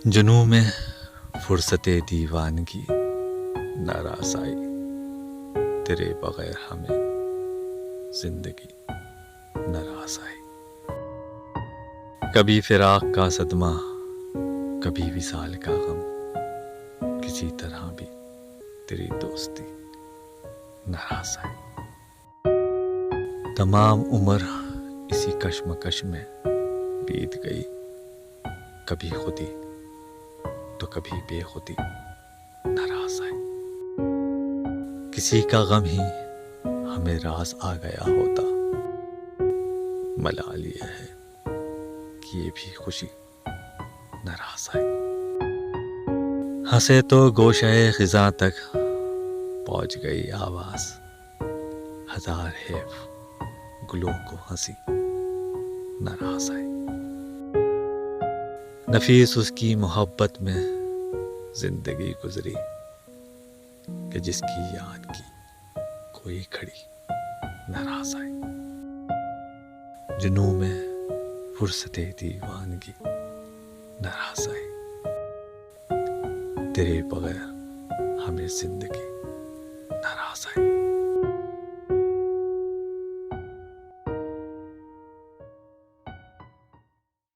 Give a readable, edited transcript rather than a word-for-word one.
جنوں میں فرصت دیوانگی ناراض آئی، تیرے بغیر ہمیں زندگی ناراض آئی۔ کبھی فراق کا صدمہ، کبھی وصال کا غم، کسی طرح بھی تیری دوستی ناراض آئی۔ تمام عمر اسی کشمکش میں بیت گئی، کبھی خودی تو کبھی بے خودی ناراض آئی۔ کسی کا غم ہی ہمیں راز آ گیا ہوتا، ملال یہ ہے کہ یہ بھی خوشی ناراض آئی۔ ہنسے تو گوشہ خزاں تک پہنچ گئی آواز، ہزار حیف گلوں کو ہنسی ناراض آئی۔ نفیس اس کی محبت میں زندگی گزری کہ جس کی یاد کی کوئی گھڑی ناراض آئی۔ جنوں میں فرصت دیوانگی ناراض آئی، تیرے بغیر ہمیں زندگی ناراض آئی۔